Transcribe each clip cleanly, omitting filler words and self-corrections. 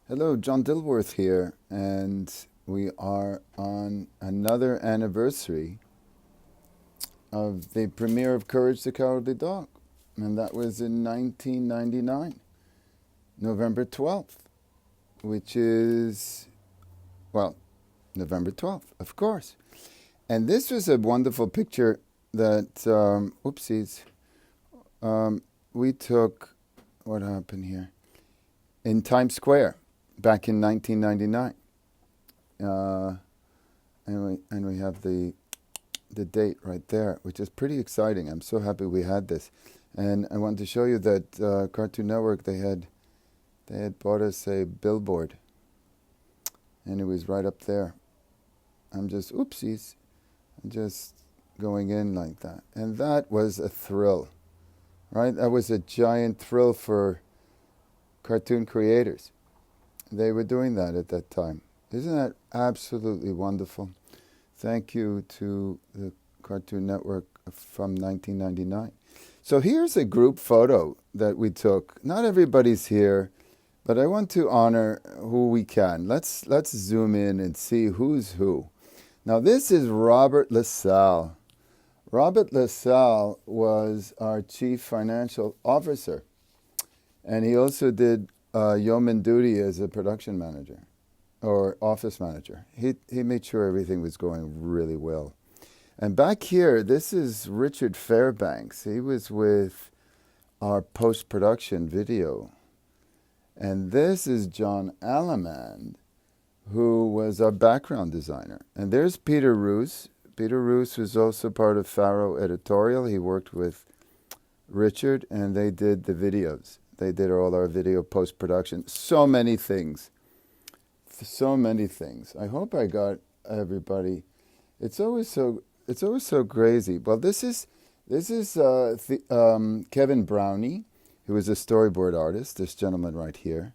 Hello, John Dilworth here, and we are on another anniversary of the premiere of Courage the Cowardly Dog, and that was in 1999, November 12th, which is, well, November 12th, of course. And this was a wonderful picture that, oopsies, we took, what happened here? In Times Square back in 1999. And we have the date right there, which is pretty exciting. I'm so happy we had this, and I wanted to show you that Cartoon Network they had bought us a billboard, and it was right up there. I'm just oopsies, I'm just going in like that, and that was a thrill, right? That was a giant thrill for cartoon creators. They were doing that at that time. Isn't that absolutely wonderful? Thank you to the Cartoon Network from 1999. So here's a group photo that we took. Not everybody's here, but I want to honor who we can. Let's zoom in and see who's who. Now this is Robert LaSalle. Robert LaSalle was our chief financial officer, and he also did yeoman duty as a production manager or office manager. He made sure everything was going really well. And back here, this is Richard Fairbanks. He was with our post-production video. And this is John Alamand, who was our background designer. And there's Peter Roos. Peter Roos was also part of Faro Editorial. He worked with Richard, and they did the videos. They did all our video post-production. So many things. So many things. I hope I got everybody. It's always so crazy. Well, this is Kevin Brownie, who is a storyboard artist. This gentleman right here.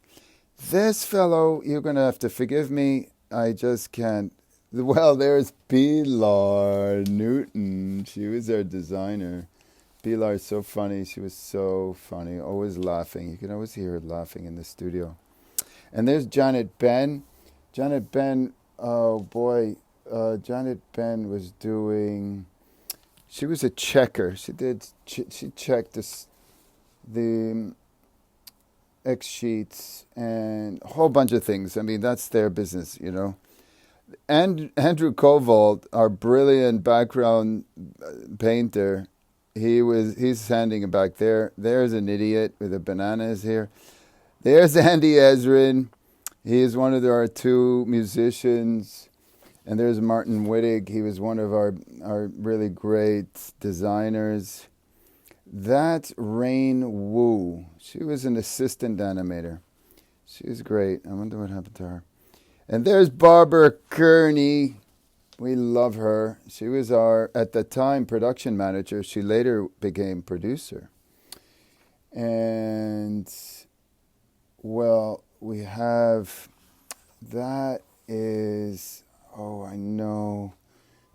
This fellow, you're going to have to forgive me. I just can't. Well, there's Pilar Newton. She was our designer. Pilar is so funny. She was so funny. Always laughing. You can always hear her laughing in the studio. And there's Janet Ben. Janet Ben, oh boy, Janet Ben was doing. She was a checker. She checked the X sheets and a whole bunch of things. I mean, that's their business, you know. And Andrew Kovold, our brilliant background painter, he's standing back there. There's an idiot with a banana here. There's Andy Ezrin. He is one of our two musicians. And there's Martin Wittig. He was one of our really great designers. That's Rain Wu. She was an assistant animator. She was great. I wonder what happened to her. And there's Barbara Kearney. We love her. She was our, at the time, production manager. She later became producer. And, well, we have, that is, oh, I know.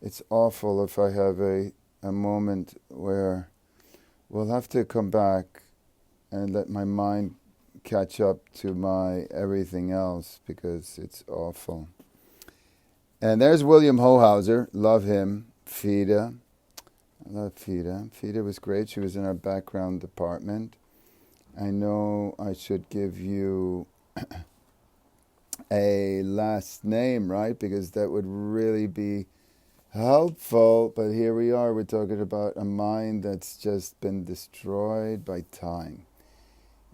It's awful if I have a moment where we'll have to come back and let my mind catch up to my everything else because it's awful. And there's William Hohauser. Love him. Fida. I love Fida. Fida was great. She was in our background department. I know I should give you a last name, right? Because that would really be helpful. But here we are. We're talking about a mind that's just been destroyed by time.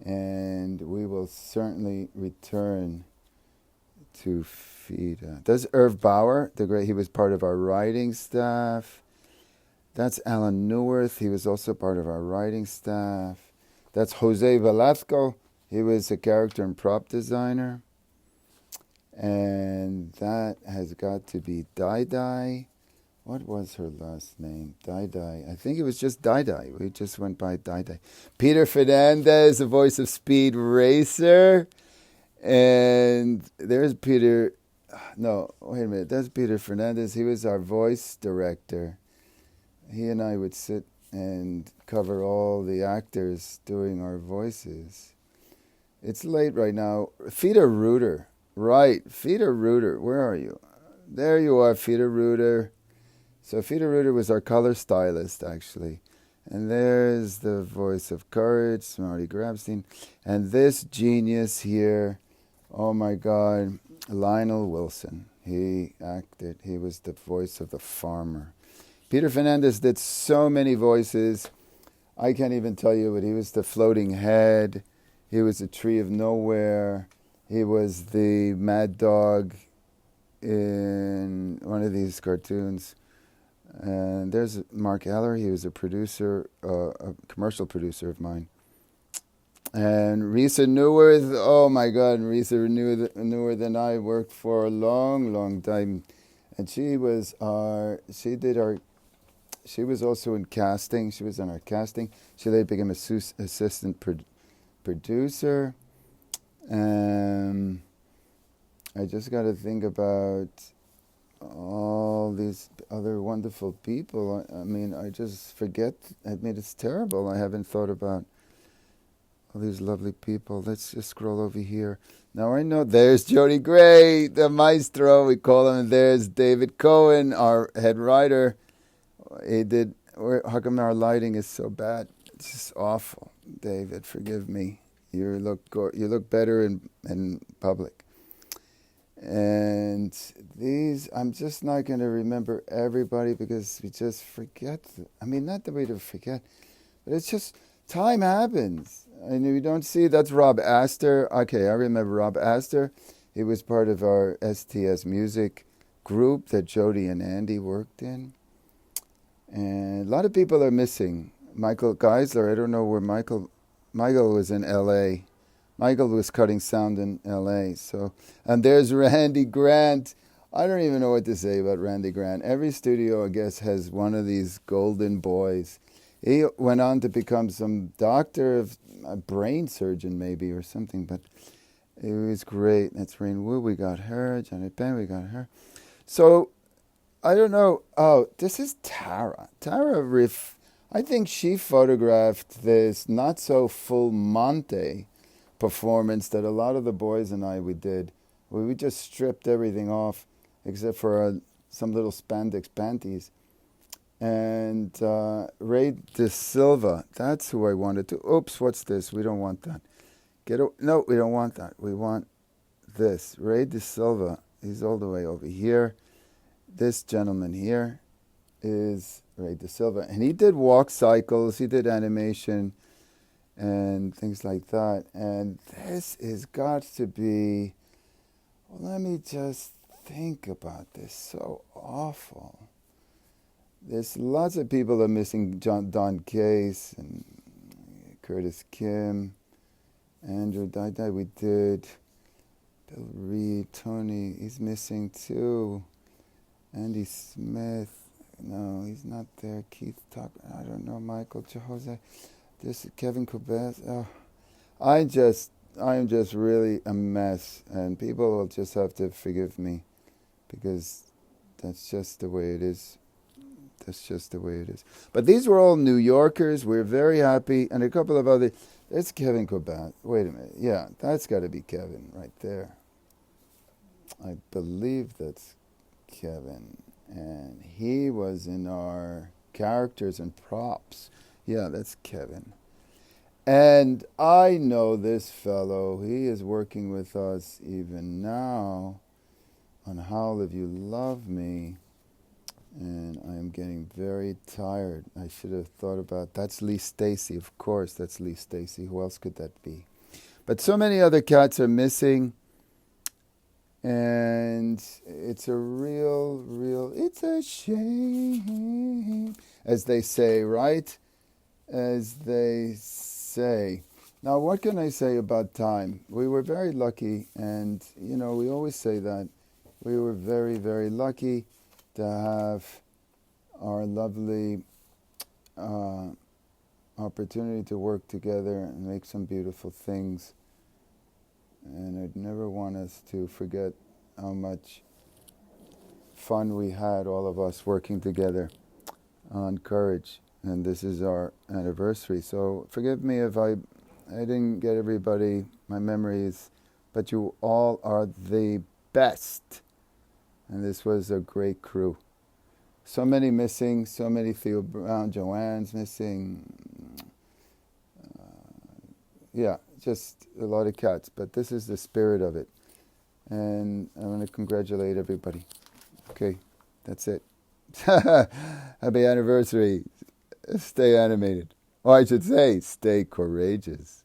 And we will certainly return to Fida. There's Irv Bauer, the great. He was part of our writing staff. That's Alan Neuwirth. He was also part of our writing staff. That's Jose Velasco. He was a character and prop designer. And that has got to be Dai Dai. What was her last name? Dai Dai. I think it was just Dai Dai. We just went by Dai Dai. Peter Fernandez, the voice of Speed Racer. And there's Peter. No, wait a minute. That's Peter Fernandez. He was our voice director. He and I would sit and cover all the actors doing our voices. It's late right now. Fida Reuter. Right. Fida Reuter. Where are you? There you are, Fida Reuter. So Fida Reuter was our color stylist, actually. And there's the voice of courage, Marty Grabstein. And this genius here, oh my God, Lionel Wilson. He acted, he was the voice of the farmer. Peter Fernandez did so many voices. I can't even tell you, but he was the floating head. He was the tree of nowhere. He was the mad dog in one of these cartoons. And there's Mark Eller. He was a producer, a commercial producer of mine. And Risa Newworth, oh my God, Risa Newworth and I worked for a long, long time. And she was she was also in casting. She was in our casting. She later became assistant producer. I just got to think about all these other wonderful people. I mean, I just forget. I mean, it's terrible. I haven't thought about all these lovely people. Let's just scroll over here. Now I know there's Jody Gray, the maestro, we call him. There's David Cohen, our head writer. He did. How come our lighting is so bad? It's just awful. David, forgive me. You look better in public. And these, I'm just not going to remember everybody because we just forget. I mean, not that we don't forget, but it's just time happens. And you don't see, that's Rob Astor. Okay, I remember Rob Astor. He was part of our STS music group that Jody and Andy worked in. And a lot of people are missing. Michael Geisler, I don't know where Michael was in L.A. Michael was cutting sound in L.A. So, and there's Randy Grant. I don't even know what to say about Randy Grant. Every studio, I guess, has one of these golden boys. He went on to become some doctor, of a brain surgeon maybe or something, but it was great. That's Rain Wu, we got her. Janet Ben, we got her. So, I don't know. Oh, this is Tara. Tara Riff. I think she photographed this not so full Monte performance that a lot of the boys and we did, where we just stripped everything off except for some little spandex panties. And Ray De Silva, that's who I wanted to. Oops, what's this? We don't want that. No, we don't want that. We want this. Ray De Silva, he's all the way over here. This gentleman here is Ray De Silva. And he did walk cycles, he did animation and things like that. And this has got to be, well, let me just think about this. So awful. There's lots of people that are missing. Don Case and Curtis Kim, Andrew Dai, we did. Bill Reed, Tony, he's missing too. Andy Smith, no, he's not there. Keith Tucker, I don't know. Michael Jose. This is Kevin Corbett. Oh, I am just really a mess, and people will just have to forgive me, because that's just the way it is. That's just the way it is. But these were all New Yorkers. We're very happy, and a couple of other. It's Kevin Corbett. Wait a minute. Yeah, that's got to be Kevin right there. I believe that's Kevin, and he was in our characters and props. Yeah, that's Kevin. And I know this fellow. He is working with us even now on Howl If You Love Me. And I am getting very tired. I should have thought about, that's Lee Stacy, of course, that's Lee Stacy. Who else could that be? But so many other cats are missing. And it's it's a shame, as they say, right? As they say. Now, what can I say about time? We were very lucky, and, we always say that. We were very, very lucky to have our lovely opportunity to work together and make some beautiful things. And I'd never want us to forget how much fun we had, all of us, working together on Courage. And this is our anniversary. So forgive me if I I didn't get everybody, my memories, but you all are the best. And this was a great crew. So many missing, so many Theo Brown, Joanne's missing. Yeah, just a lot of cats, but this is the spirit of it. And I want to congratulate everybody. Okay, that's it. Happy anniversary. Stay animated. Or I should say, stay courageous.